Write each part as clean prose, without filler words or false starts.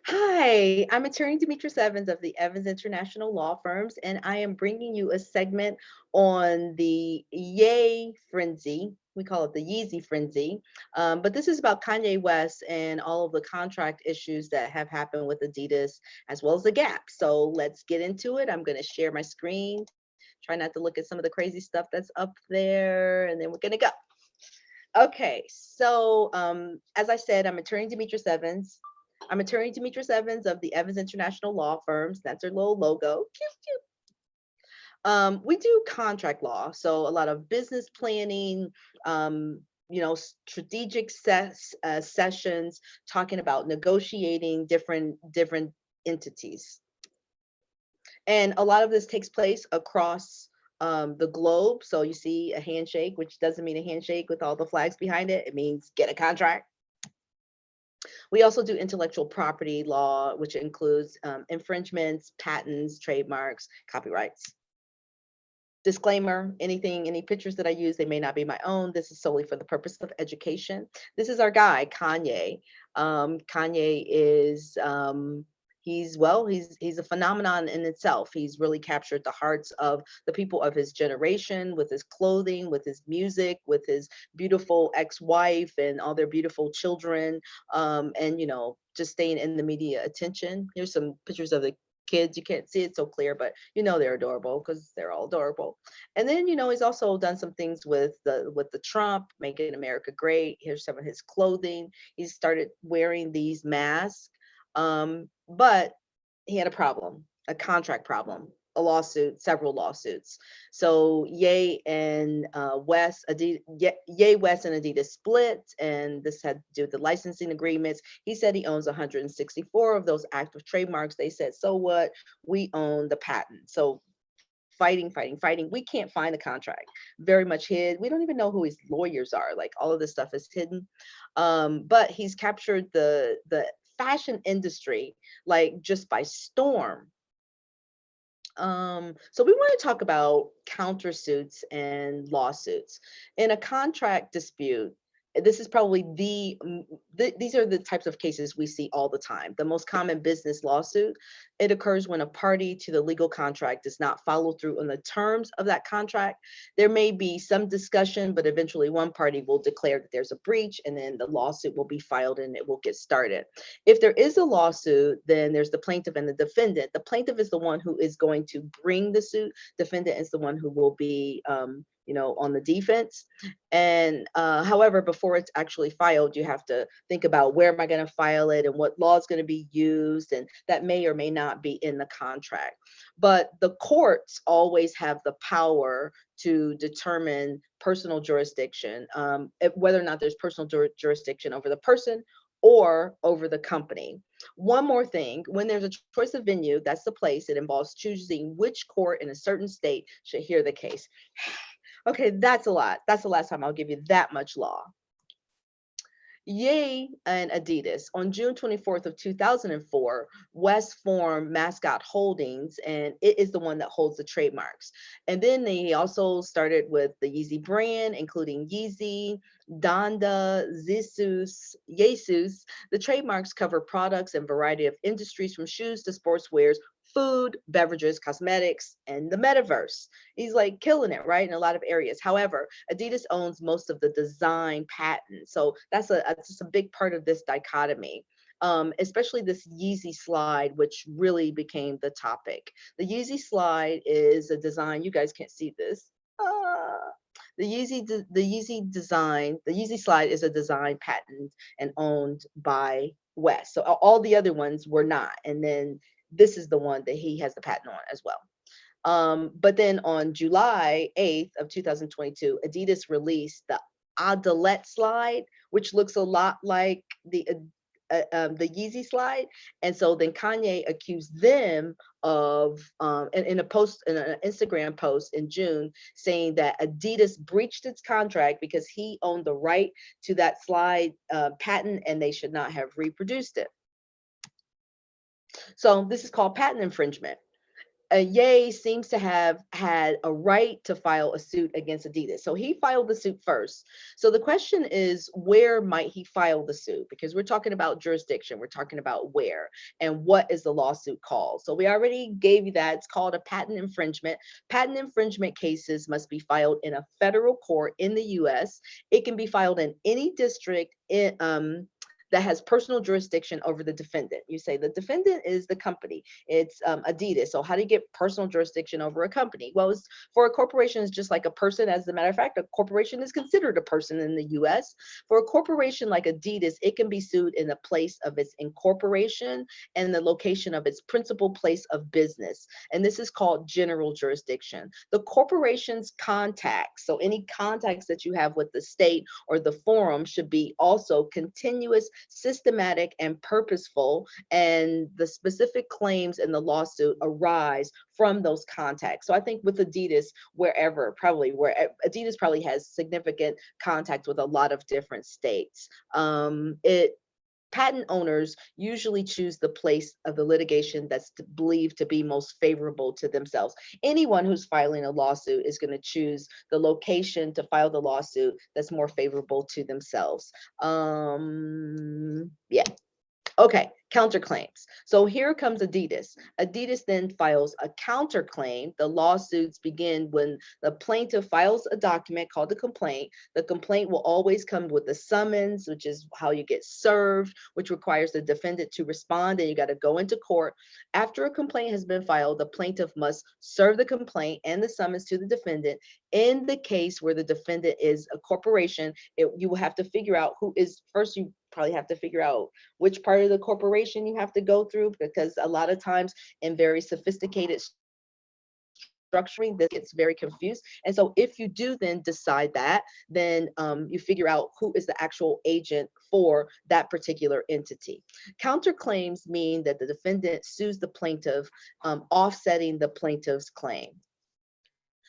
Hi, I'm attorney Demetrius Evans of the Evans International Law Firms, and I am bringing you a segment on the Yay Frenzy. We call it the Yeezy Frenzy. But this is about Kanye West and all of the contract issues that have happened with Adidas as well as the Gap. So let's get into it. I'm going to share my screen. Try not to look at some of the crazy stuff that's up there, and then we're going to go. Okay, as I said, I'm attorney Demetrius Evans. I'm attorney Demetrius Evans of the Evans International Law Firms. That's our little logo. Cute, cute. We do contract law, so a lot of business planning, strategic sessions, talking about negotiating different entities, and a lot of this takes place across the globe. So you see a handshake, which doesn't mean a handshake with all the flags behind it. It means get a contract. We also do intellectual property law, which includes infringements, patents, trademarks, copyrights. Disclaimer, any pictures that I use, they may not be my own. This is solely for the purpose of education. This is our guy, Kanye. Kanye is he's a phenomenon in itself. He's really captured the hearts of the people of his generation with his clothing, with his music, with his beautiful ex-wife and all their beautiful children, and just staying in the media attention. Here's some pictures of the kids. You can't see it so clear, but they're adorable because they're all adorable. And then he's also done some things with the Trump, making America great. Here's some of his clothing. He started wearing these masks, but he had a problem, a contract problem, a lawsuit, several lawsuits. So Ye West and Adidas split, and this had to do with the licensing agreements. He said he owns 164 of those active trademarks. They said, so what? We own the patent. So fighting, fighting, fighting. We can't find the contract. Very much hid. We don't even know who his lawyers are. Like all of this stuff is hidden. But he's captured the fashion industry like just by storm. So we want to talk about countersuits and lawsuits. In a contract dispute, this is probably these are the types of cases we see all the time. The most common business lawsuit, it occurs when a party to the legal contract does not follow through on the terms of that contract. There may be some discussion, but eventually one party will declare that there's a breach, and then the lawsuit will be filed and it will get started. If there is a lawsuit, then there's the plaintiff and the defendant. The plaintiff is the one who is going to bring the suit. Defendant is the one who will be, on the defense. And however, before it's actually filed, you have to think about where am I going to file it and what law is going to be used, and that may or may not be in the contract. But the courts always have the power to determine personal jurisdiction, whether or not there's personal jurisdiction over the person or over the company. One more thing, when there's a choice of venue, that's the place. It involves choosing which court in a certain state should hear the case. Okay, that's a lot. That's the last time I'll give you that much law. Ye and Adidas. On June 24th of 2004, West formed Mascot Holdings, and it is the one that holds the trademarks. And then they also started with the Yeezy brand, including Yeezy, Donda, Jesus. The trademarks cover products and variety of industries from shoes to sportswears, food, beverages, cosmetics, and the metaverse. He's like killing it, right? In a lot of areas. However, Adidas owns most of the design patents. So that's just a big part of this dichotomy. Especially this Yeezy slide, which really became the topic. The Yeezy slide is a design, you guys can't see this. The Yeezy slide is a design patent and owned by West. So all the other ones were not. And then this is the one that he has the patent on as well. But then on July 8th of 2022, Adidas released the Adelet slide, which looks a lot like the Yeezy slide. And so then Kanye accused them of in an Instagram post in June, saying that Adidas breached its contract because he owned the right to that slide patent and they should not have reproduced it. So this is called patent infringement. Ye seems to have had a right to file a suit against Adidas. So he filed the suit first. So the question is, where might he file the suit? Because we're talking about jurisdiction, we're talking about where and what is the lawsuit called. So we already gave you that. It's called a patent infringement. Patent infringement cases must be filed in a federal court in the US. It can be filed in any district that has personal jurisdiction over the defendant. You say the defendant is the company. It's Adidas. So how do you get personal jurisdiction over a company? Well, it's, for a corporation, it's just like a person. As a matter of fact, a corporation is considered a person in the US. For a corporation like Adidas, it can be sued in the place of its incorporation and the location of its principal place of business. And this is called general jurisdiction. The corporation's contacts, so any contacts that you have with the state or the forum, should be also continuous, systematic, and purposeful. And the specific claims in the lawsuit arise from those contacts. So I think with Adidas, where Adidas probably has significant contact with a lot of different states. Patent owners usually choose the place of the litigation that's believed to be most favorable to themselves. Anyone who's filing a lawsuit is going to choose the location to file the lawsuit that's more favorable to themselves. Yeah. Okay, counterclaims. So here comes Adidas. Adidas then files a counterclaim. The lawsuits begin when the plaintiff files a document called the complaint. The complaint will always come with a summons, which is how you get served, which requires the defendant to respond, and you got to go into court. After a complaint has been filed, the plaintiff must serve the complaint and the summons to the defendant. In the case where the defendant is a corporation, you will have to figure out who is first. You probably have to figure out which part of the corporation you have to go through, because a lot of times in very sophisticated structuring, this gets very confused. And so if you do then decide that, then you figure out who is the actual agent for that particular entity. Counterclaims mean that the defendant sues the plaintiff, offsetting the plaintiff's claim.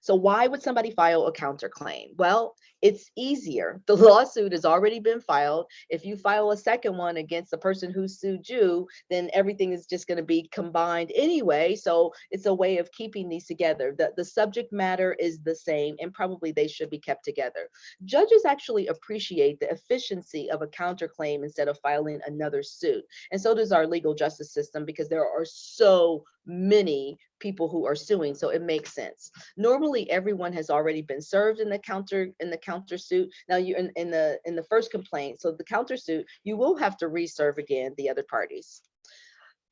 So why would somebody file a counterclaim? Well, it's easier. The lawsuit has already been filed. If you file a second one against the person who sued you, then everything is just going to be combined anyway. So it's a way of keeping these together. The subject matter is the same, and probably they should be kept together. Judges actually appreciate the efficiency of a counterclaim instead of filing another suit. And so does our legal justice system, because there are so many people who are suing, so it makes sense. Normally everyone has already been served in the countersuit. Now you in the first complaint, so the countersuit, you will have to reserve again the other parties.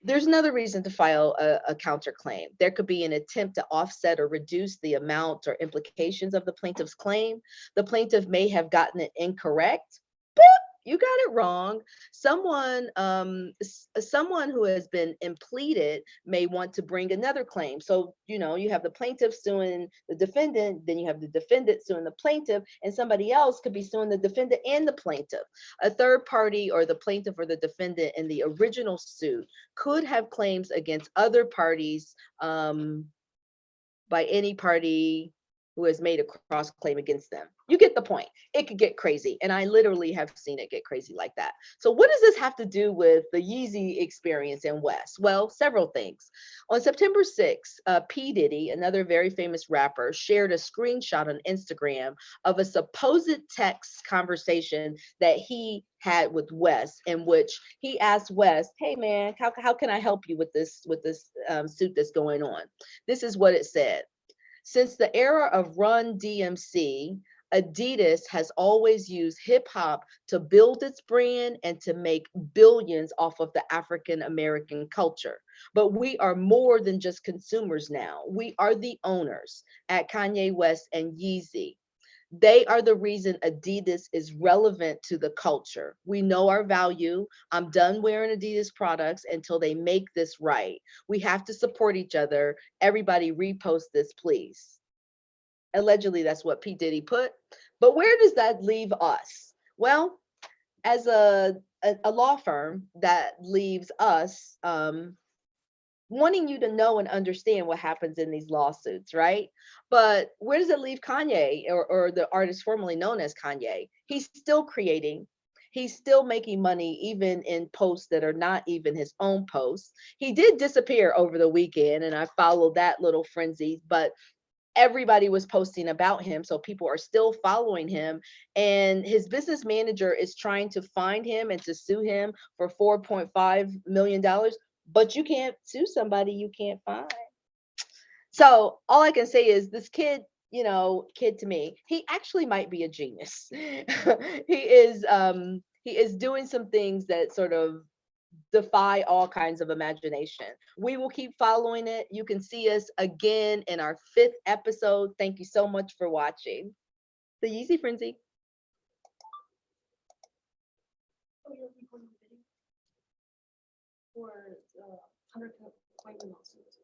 There's another reason to file a counterclaim. There could be an attempt to offset or reduce the amount or implications of the plaintiff's claim. The plaintiff may have gotten it incorrect. You got it wrong. Someone who has been impleaded may want to bring another claim. So, you have the plaintiff suing the defendant, then you have the defendant suing the plaintiff, and somebody else could be suing the defendant and the plaintiff. A third party, or the plaintiff or the defendant in the original suit, could have claims against other parties by any party who has made a cross claim against them. You get the point. It could get crazy. And I literally have seen it get crazy like that. So what does this have to do with the Yeezy experience in West? Well, several things. On September 6th, P. Diddy, another very famous rapper, shared a screenshot on Instagram of a supposed text conversation that he had with West, in which he asked West, "Hey man, how can I help you with this suit that's going on?" This is what it said. "Since the era of Run DMC, Adidas has always used hip hop to build its brand and to make billions off of the African American culture. But we are more than just consumers now. We are the owners at Kanye West and Yeezy. They are the reason Adidas is relevant to the culture. We know our value. I'm done wearing Adidas products until they make this right. We have to support each other. Everybody repost this, please." Allegedly, that's what P. Diddy put. But where does that leave us? Well, as a law firm, that leaves us wanting you to know and understand what happens in these lawsuits, right? But where does it leave Kanye, or the artist formerly known as Kanye? He's still creating. he's still making money even in posts that are not even his own posts. He did disappear over the weekend, and I followed that little frenzy, but everybody was posting about him, so people are still following him, and his business manager is trying to find him and to sue him for $4.5 million, but you can't sue somebody you can't find. So all I can say is this kid, kid to me, he actually might be a genius. He is doing some things that sort of defy all kinds of imagination. We will keep following it. You can see us again in our 5th episode. Thank you so much for watching the Yeezy Frenzy. Oh, you're recording the video for counterclaim lawsuits.